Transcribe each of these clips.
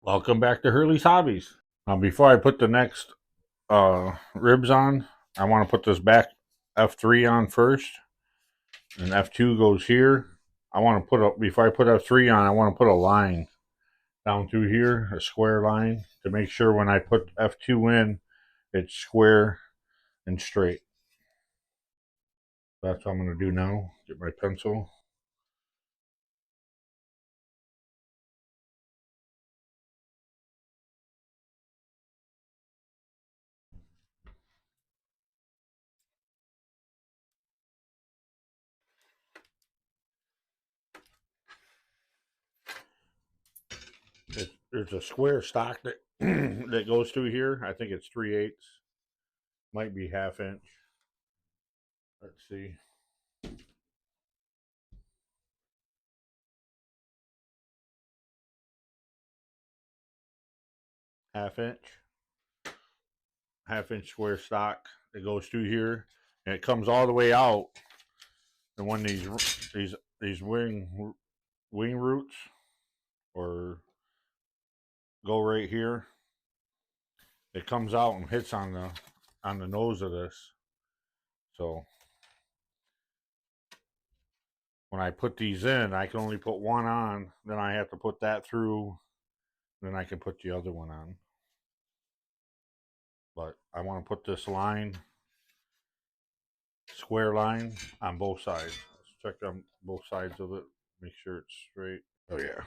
Welcome back to Hurley's Hobbies. Now, before I put the next ribs on, I want to put this back F3 on first, and F2 goes here. I want to put a before I put F3 on, I want to put a line down through here, a square line, to make sure when I put F2 in, it's square and straight. That's what I'm going to do now. Get my pencil. There's a square stock that that goes through here. I think it's 3/8, might be ½ inch. Let's see. ½ inch, ½ inch square stock that goes through here, and it comes all the way out. And when these wing roots or go right here, it comes out and hits on the nose of this. So when I put these in, I can only put one on. Then I have to put that through. Then I can put the other one on. But I want to put this line, square line, on both sides. Let's check on both sides of it. Make sure it's straight. Oh yeah.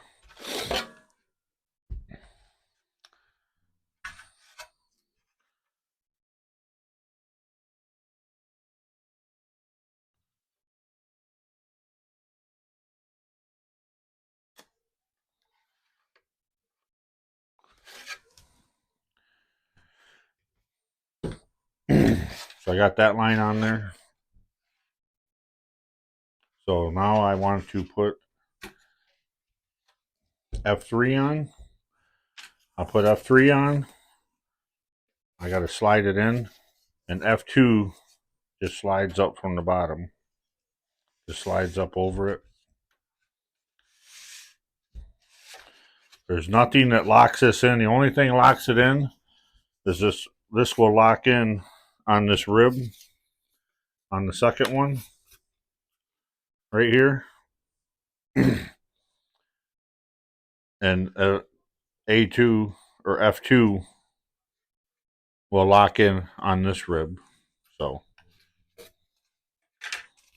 So I got that line on there. So now I want to put F3 on. I'll put F3 on. I got to slide it in. And F2 just slides up from the bottom. Just slides up over it. There's nothing that locks this in. The only thing locks it in is this. This will lock in on this rib on the second one right here. And A2 or F2 will lock in on this rib. So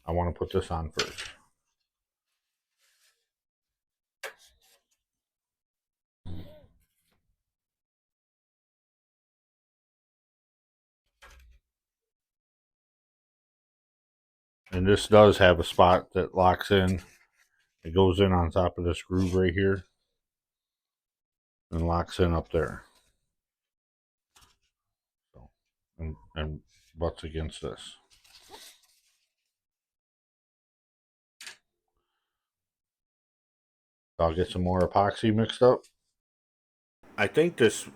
I want to put this on first. And this does have a spot that locks in. It goes in on top of this groove right here and locks in up there. So, and butts against this. I'll get some more epoxy mixed up. I think this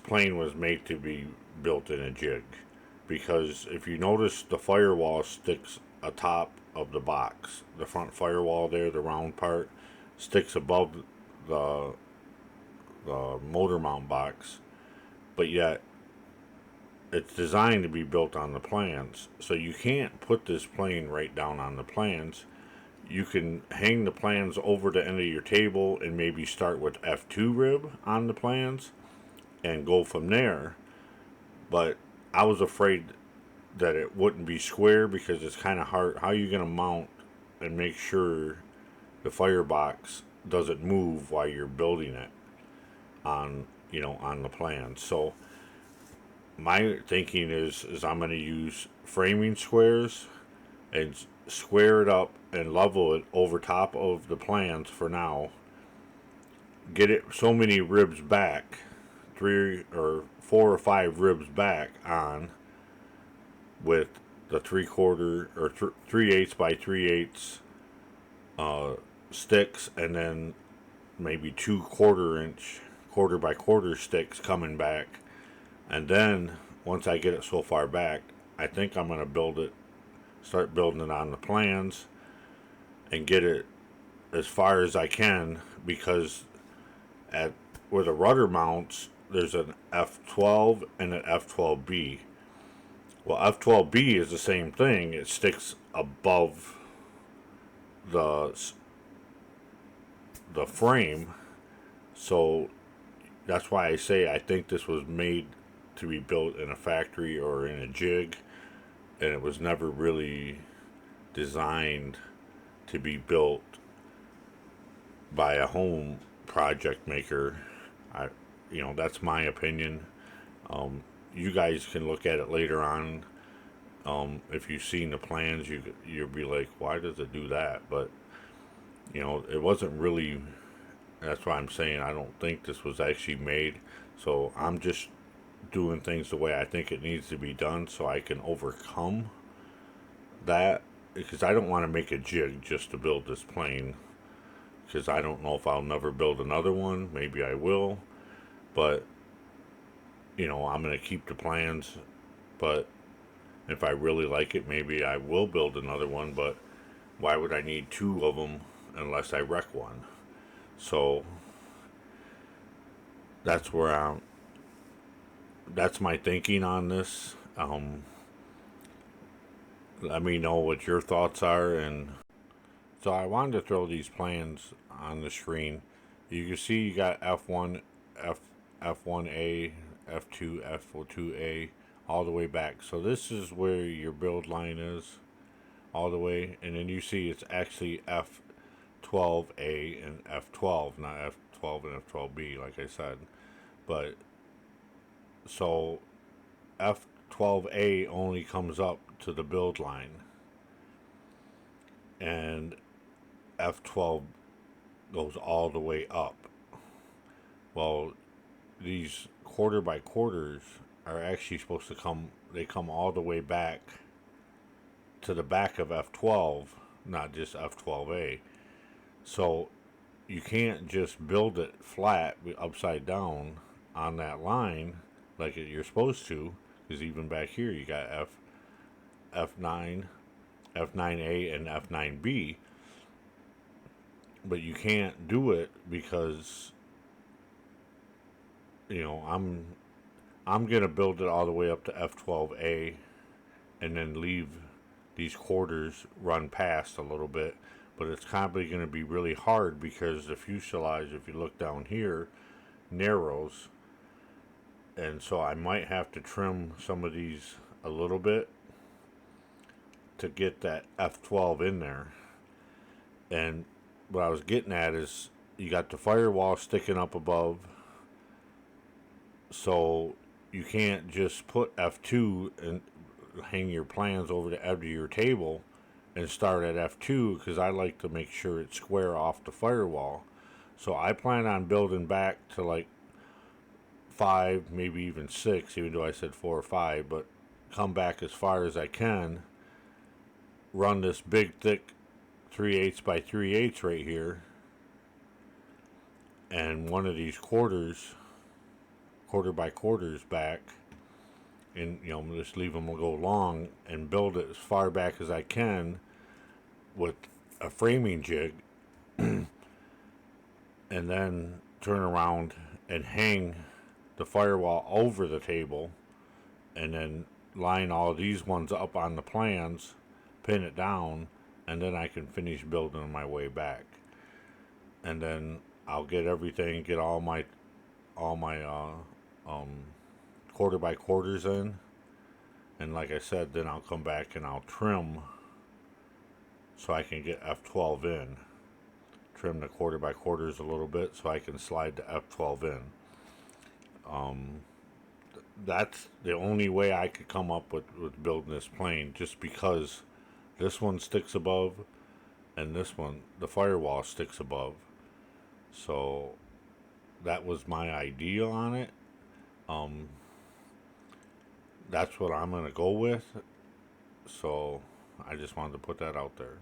plane was made to be built in a jig, because if you notice, the firewall sticks atop of the box. The front firewall there, the round part, sticks above the motor mount box, but yet it's designed to be built on the plans. So you can't put this plane right down on the plans. You can hang the plans over the end of your table and maybe start with F2 rib on the plans and go from there. But I was afraid that it wouldn't be square because it's kind of hard. How are you going to mount and make sure the firebox doesn't move while you're building it on, on the plans? So my thinking is I'm going to use framing squares and square it up and level it over top of the plans for now. Get it so many ribs back, 3 or 4 or 5 ribs back on, with the 3/4 or 3/8 by 3/8 sticks, and then maybe 2 1/4 inch, quarter by quarter sticks coming back. And then once I get it so far back, I think I'm going to start building it on the plans and get it as far as I can, because at where the rudder mounts, there's an F12 and an F12B. Well, F12B is the same thing. It sticks above the the frame, so that's why I say I think this was made to be built in a factory or in a jig, and it was never really designed to be built by a home project maker. I, that's my opinion. You guys can look at it later on. If you've seen the plans, you'll be like, why does it do that? But it wasn't really. That's why I'm saying I don't think this was actually made. So I'm just doing things the way I think it needs to be done, so I can overcome that. Because I don't want to make a jig just to build this plane. Because I don't know if I'll never build another one. Maybe I will, but I'm gonna keep the plans. But if I really like it, maybe I will build another one. But why would I need two of them unless I wreck one? So that's where that's my thinking on this. Let me know what your thoughts are. And so I wanted to throw these plans on the screen. You can see you got F1, F1A, F2, F2A, all the way back. So this is where your build line is, all the way, and then you see it's actually F12A and F12, not F12 and F12B, like I said. But so F12A only comes up to the build line, and F12 goes all the way up. Well, these quarter by quarters are actually supposed to they come all the way back to the back of F12, not just F12A. So you can't just build it flat upside down on that line like you're supposed to, because even back here you got F9, F9A, and F9B, but you can't do it because I'm gonna build it all the way up to F12A, and then leave these quarters run past a little bit. But it's probably going to be really hard because the fuselage, if you look down here, narrows, and so I might have to trim some of these a little bit to get that F12 in there. And what I was getting at is you got the firewall sticking up above, so you can't just put F2 and hang your plans over the edge of your table and start at F2, because I like to make sure it's square off the firewall. So I plan on building back to like 5, maybe even 6, even though I said 4 or 5, but come back as far as I can, run this big thick 3/8 by 3/8 right here, and one of these quarter by quarters back, and just leave them go long and build it as far back as I can with a framing jig, and then turn around and hang the firewall over the table, and then line all these ones up on the plans, pin it down, and then I can finish building my way back. And then I'll get everything, get all my quarter by quarters in, and like I said, then I'll come back and I'll trim so I can get F12 in. Trim the quarter by quarters a little bit so I can slide the F12 in. That's the only way I could come up with building this plane, just because this one sticks above and this one, the firewall, sticks above. So that was my idea on it. That's what I'm going to go with. So I just wanted to put that out there.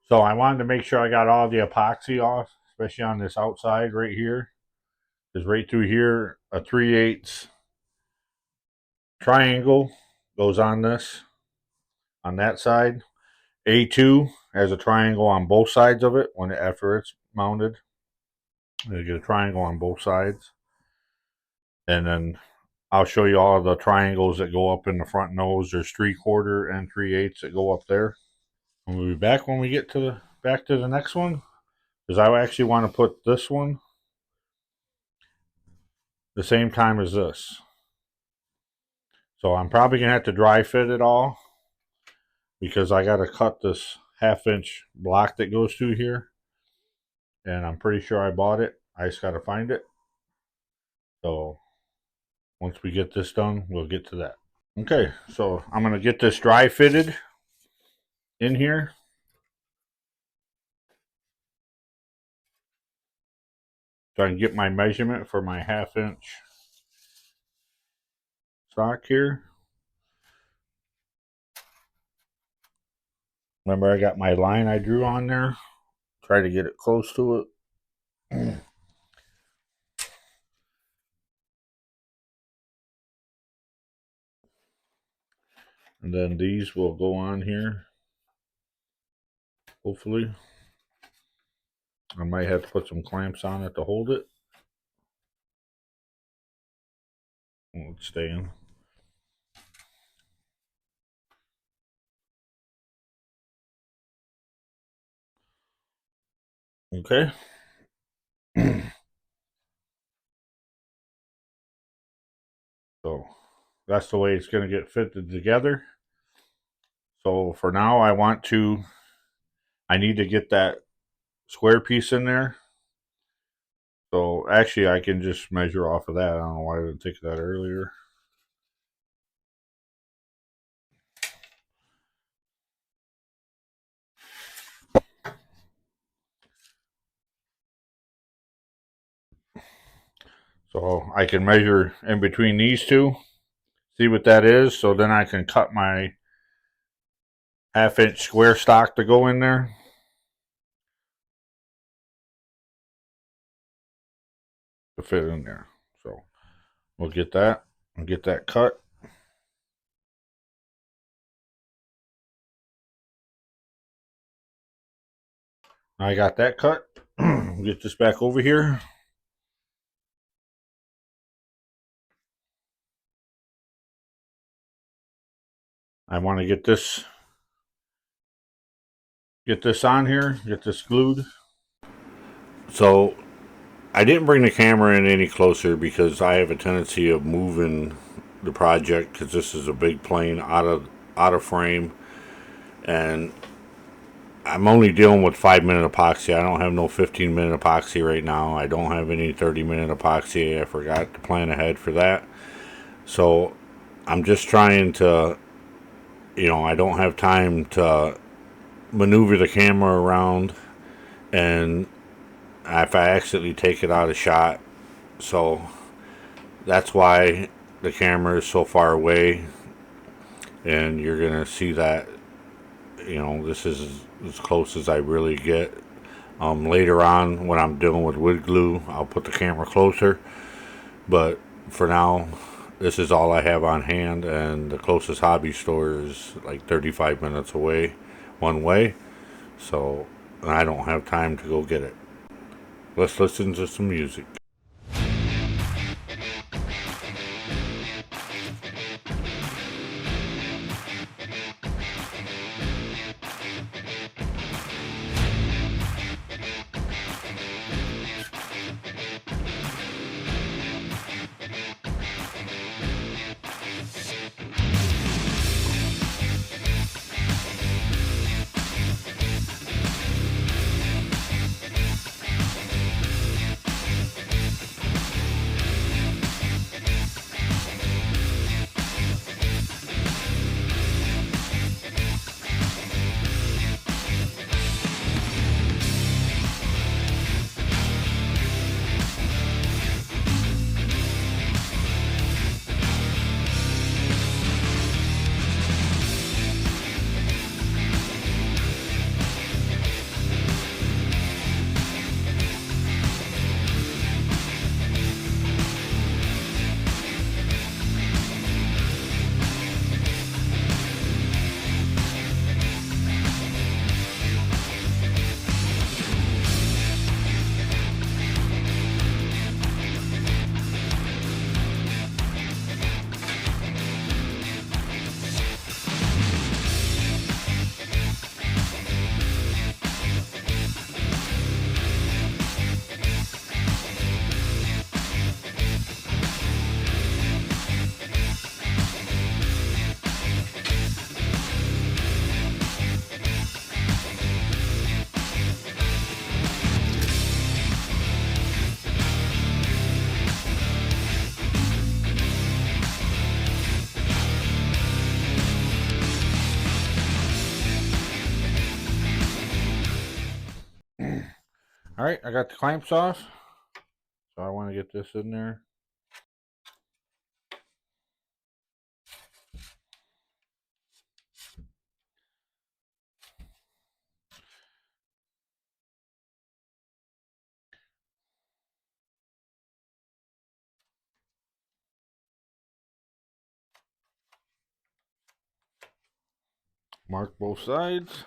So I wanted to make sure I got all the epoxy off, especially on this outside right here. Because right through here, a 3/8 triangle goes on this, on that side. A2 has a triangle on both sides of it after it's mounted. You get a triangle on both sides. And then I'll show you all the triangles that go up in the front nose. There's 3/4 and 3/8 that go up there. And we'll be back when we get to back to the next one, because I actually want to put this one the same time as this. So I'm probably gonna have to dry fit it all, because I got to cut this 1/2 inch block that goes through here, and I'm pretty sure I bought it. I just got to find it. So once we get this done, we'll get to that. Okay, so I'm gonna get this dry fitted in here. So I can get my measurement for my 1/2 inch stock here. Remember, I got my line I drew on there. Try to get it close to it. And then these will go on here. Hopefully. I might have to put some clamps on it to hold it. Well, it's staying. Okay. So that's the way it's going to get fitted together. So for now, I need to get that square piece in there. So actually, I can just measure off of that. I don't know why I didn't think of that earlier. So I can measure in between these two, see what that is. So then I can cut my 1/2 inch square stock to go in there. To fit in there. So we'll get that and get that cut. I got that cut. Get this back over here. I want to get this on here, get this glued. So I didn't bring the camera in any closer because I have a tendency of moving the project, because this is a big plane out of frame, and I'm only dealing with 5-minute epoxy. I don't have no 15-minute epoxy right now. I don't have any 30-minute epoxy. I forgot to plan ahead for that. So I'm just trying to, I don't have time to maneuver the camera around, and if I accidentally take it out of shot. So that's why the camera is so far away, and you're gonna see that, this is as close as I really get. Later on, when I'm dealing with wood glue, I'll put the camera closer, but for now, this is all I have on hand, and the closest hobby store is like 35 minutes away one way, so I don't have time to go get it. Let's listen to some music. Alright, I got the clamps off. So I want to get this in there. Mark both sides.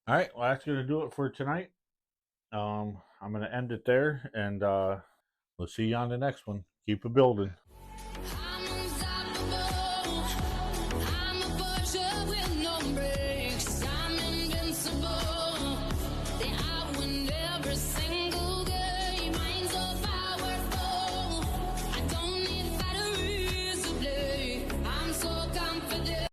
All right, well, that's going to do it for tonight. I'm going to end it there, and we'll see you on the next one. Keep it building.